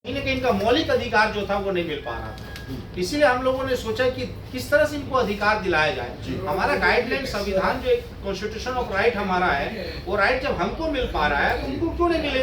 कहीं न कहीं इनका मौलिक अधिकार जो था वो नहीं मिल पा रहा था। इसीलिए हम लोगों ने सोचा कि किस तरह से इनको अधिकार दिलाया जाए। हमारा गाइडलाइन संविधान जो एक कॉन्स्टिट्यूशन ऑफ राइट हमारा है, वो राइट जब हमको मिल पा रहा है तो उनको क्यों नहीं मिले।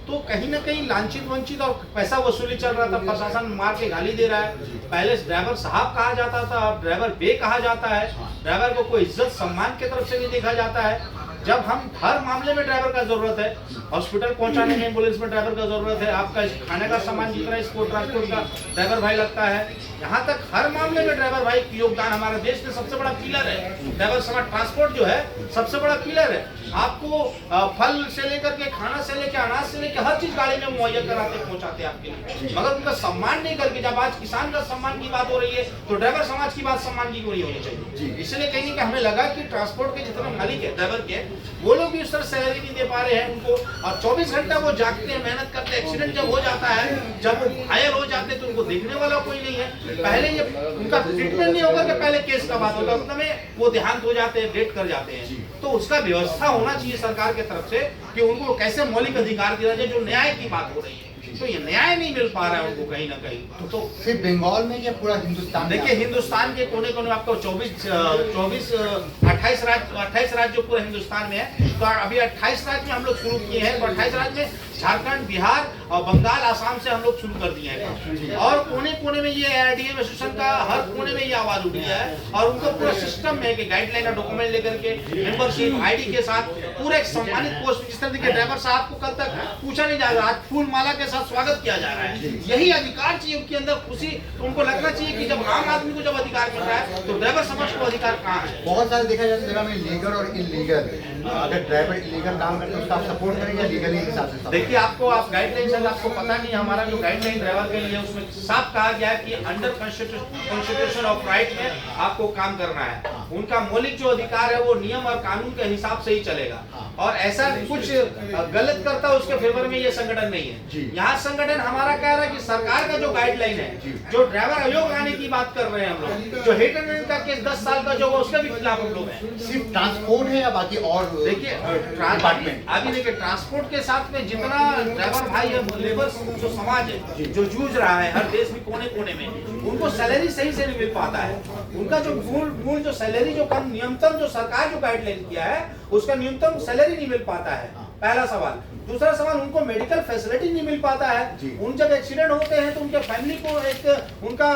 तो कहीं ना कहीं लांछित वंचित और पैसा वसूली चल रहा था, प्रशासन मार के गाली दे रहा है। पहले ड्राइवर साहब कहा जाता था, अब ड्राइवर बे कहा जाता है। ड्राइवर को कोई इज्जत सम्मान की तरफ से नहीं देखा जाता है। जब हम हर मामले में ड्राइवर का जरूरत है, हॉस्पिटल पहुंचाने में एम्बुलेंस में ड्राइवर का जरूरत है, आपका खाने का सामान जितना स्पोर्ट ट्रांसपोर्ट का ड्राइवर भाई लगता है। यहाँ तक हर मामले में ड्राइवर भाई की योगदान हमारे देश में सबसे बड़ा पिलर है। ड्राइवर समाज ट्रांसपोर्ट जो है सबसे बड़ा पिलर है। आपको फल से लेकर के, खाना से लेकर, अनाज से लेकर हर चीज गाड़ी में मुहैया कराते पहुंचाते आपके लिए, मगर उनका सम्मान नहीं करके। जब आज किसान का सम्मान की बात हो रही है तो ड्राइवर समाज की बात सम्मान की नहीं होनी चाहिए। इसलिए कहीं कि हमें लगा कि ट्रांसपोर्ट के जितने मालिक है ड्राइवर के, वो लोग भी उस तरह सैलरी नहीं दे पा रहे हैं उनको, और 24 घंटा वो जागते हैं, मेहनत करते हैं। एक्सीडेंट जब हो जाता है, जब वो घायल हो जाते हैं तो उनको देखने वाला कोई नहीं है। पहले ये उनका ट्रीटमेंट नहीं होकर के पहले केस का बात होता है, मतलब वो देहांत हो जाते हैं, डेथ कर जाते हैं। तो उसका व्यवस्था होना चाहिए सरकार की तरफ से कि उनको कैसे मौलिक अधिकार दिया जाए। जो न्याय की बात हो रही है तो ये न्याय नहीं मिल पा रहा है उनको कहीं ना कहीं। तो सिर्फ बंगाल में या पूरा हिंदुस्तान? देखिए, हिंदुस्तान के कोने कोने आपको 28 राज्य पूरे हिंदुस्तान में है। तो अभी 28 राज्य में हम लोग शुरू किए हैं। तो 28 राज्य में झारखंड, बिहार और बंगाल, आसाम से हम लोग शुरू कर दिए हैं। और कोने कोने में ये ARDM एसोसिएशन का हर कोने में ये आवाज उठी है, और उनको पूरा सिस्टम में कि गाइडलाइन और डॉक्यूमेंट लेकर के मेंबरशिप ID के साथ पूरे एक सम्मानित पोस्ट, जिस तरह के ड्राइवर साहब को कल तक पूछा नहीं जा रहा, आज फूल माला के साथ स्वागत किया जा रहा है। यही अधिकार चाहिए उनके अंदर, खुशी। तो उनको लगना चाहिए कि जब आम आदमी को जब अधिकार मिल रहा है तो ड्राइवर समाज को अधिकार कहाँ है। बहुत सारे देखा जाता है जगह में लीगल और इलीगल। अगर ड्राइवर इलीगल काम करते हैं उसका आप सपोर्ट करेंगे या लीगली हिसाब से? देखिए, आप गाइडलाइन से आपको पता नहीं, हमारा जो गाइडलाइन ड्राइवर के लिए उसमें साफ कहा गया है कि अंडर कॉन्स्टिट्यूशन ऑफ राइट में आपको काम करना है। उनका मौलिक जो अधिकार है वो नियम और कानून के हिसाब से ही चलेगा, और ऐसा कुछ गलत करता है उसके फेवर में ये संगठन नहीं है। यहाँ संगठन हमारा कह रहा है कि सरकार का जो गाइडलाइन है, जो ड्राइवर अयोग आने की बात कर रहे हैं हम लोग, जो हिट एंड रन का केस 10 साल का जो होगा उसके भी खिलाफ हम लोग हैं। सिर्फ ट्रांसपोर्ट है या बाकी और? देखिए, अभी देखिए ट्रांसपोर्ट के साथ में जितना ड्राइवर भाई है, लेबर जो समाज है जो जूझ रहा है हर देश में कोने कोने में, उनको सैलरी सही से नहीं मिल पाता है। उनका जो मूल जो सैलरी जो न्यूनतम जो सरकार जो गाइडलाइन किया है उसका न्यूनतम सैलरी नहीं मिल पाता है, पहला सवाल। दूसरा सवाल, उनको मेडिकल फैसिलिटी नहीं मिल पाता है। उन जब एक्सीडेंट होते हैं तो उनके फैमिली को एक उनका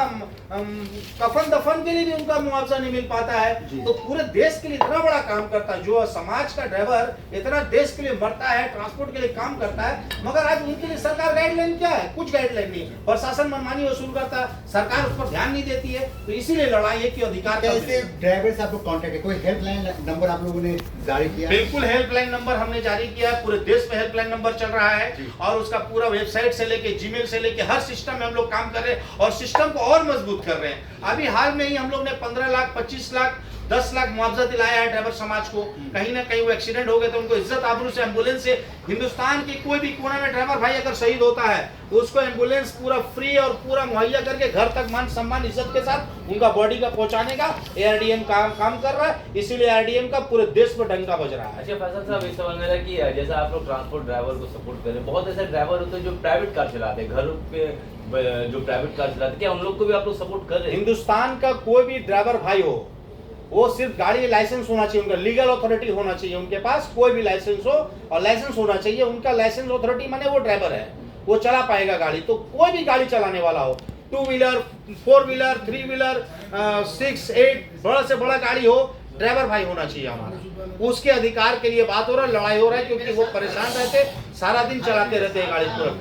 कफन दफन के लिए भी उनका मुआवजा नहीं मिल पाता है। तो पूरे देश के लिए इतना बड़ा काम करता है जो समाज का ड्राइवर, इतना देश के लिए मरता है, ट्रांसपोर्ट के लिए काम करता है, मगर आज उनके लिए सरकार गाइडलाइन क्या है? कुछ गाइडलाइन नहीं। प्रशासन मनमानी वसूल करता है, सरकार उस पर ध्यान नहीं देती है। तो इसीलिए लड़ाई है कि अधिकार कैसे ड्राइवर से आपको कांटेक्ट है? कोई हेल्पलाइन नंबर आप लोगों ने जारी किया? बिल्कुल, हेल्पलाइन नंबर हमने जारी किया है। पूरे देश में हेल्पलाइन नंबर चल रहा है, और उसका पूरा वेबसाइट से लेके जीमेल से लेके हर सिस्टम में हम लोग काम कर रहे हैं, और सिस्टम को और मजबूत कर रहे हैं। अभी हाल में ही हम लोग ने 15 लाख, 25 लाख, 10 लाख मुआवजा दिलाया है ड्राइवर समाज को। कहीं ना कहीं वो एक्सीडेंट हो गए तो उनको इज्जत आबरू से एम्बुलेंस से, हिंदुस्तान के कोई भी कोने में ड्राइवर भाई अगर शहीद होता है उसको एम्बुलेंस पूरा फ्री और पूरा मुहैया करके घर तक मान सम्मान इज्जत के साथ उनका बॉडी का पहुंचाने का ARDM काम कर रहा है। इसीलिए ARDM का पूरे देश में डंका बज रहा है। अच्छा फैसल साहब, इस सवाल मेरा कि जैसा आप लोग ट्रांसपोर्ट ड्राइवर को सपोर्ट कर रहे हैं, बहुत ऐसे ड्राइवर होते हैं जो प्राइवेट कार चलाते हैं, घर पे जो प्राइवेट कार चलाते हैं, क्या उन लोग को भी आप लोग सपोर्ट कर रहे हैं? हिंदुस्तान का कोई भी ड्राइवर भाई हो, वो सिर्फ गाड़ी लाइसेंस होना चाहिए, उनका लीगल अथॉरिटी होना चाहिए उनके पास, कोई भी लाइसेंस हो, और लाइसेंस होना चाहिए उनका। लाइसेंस अथॉरिटी माने वो ड्राइवर है, वो चला पाएगा गाड़ी। तो कोई भी गाड़ी चलाने वाला हो, 2 व्हीलर, 4 व्हीलर, 3 व्हीलर, 6, 8, बड़ा से बड़ा गाड़ी हो, ड्राइवर भाई होना चाहिए हमारा। उसके अधिकार के लिए बात हो रहा है, लड़ाई हो रहा है, क्योंकि वो परेशान रहते, सारा दिन चलाते रहते हैं गाड़ी पूरा।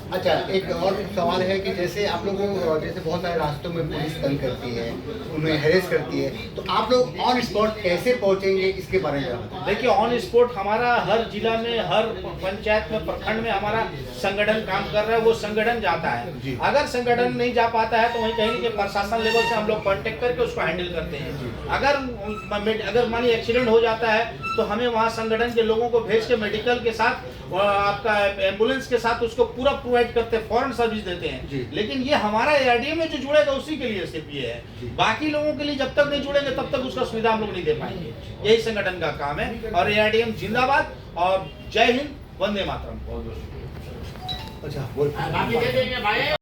अच्छा, एक और सवाल है कि जैसे आप लोगों को, जैसे बहुत सारे रास्तों में पुलिस तंग करती है, उन्हें हैरेस करती है, तो आप लोग ऑन स्पॉट कैसे पहुंचेंगे इसके बारे में बताएं। देखिए, ऑन स्पॉट हमारा हर जिला में, हर पंचायत में, प्रखंड में हमारा संगठन काम कर रहा है, वो संगठन जाता है। अगर संगठन नहीं जा पाता है तो वहीं कहीं के प्रशासन लेवल से हम लोग कांटेक्ट करके उसको हैंडल करते हैं। अगर मानिए एक्सीडेंट हो जाता है तो हमें वहाँ संगठन के लोगों को भेज के मेडिकल के साथ, आपका एम्बुलेंस के साथ उसको पूरा प्रोवाइड करते हैं, फॉरेन सर्विस देते हैं। लेकिन ये हमारा ARDM में जो जुड़ेगा उसी के लिए सिर्फ ये है। बाकी लोगों के लिए जब तक नहीं जुड़ेंगे तब तक उसका सुविधा हम लोग नहीं दे पाएंगे। यही संगठन का काम है। और ARDM जिंदाबाद, और जय हिंद, वंदे मातरम। अच्छा बोल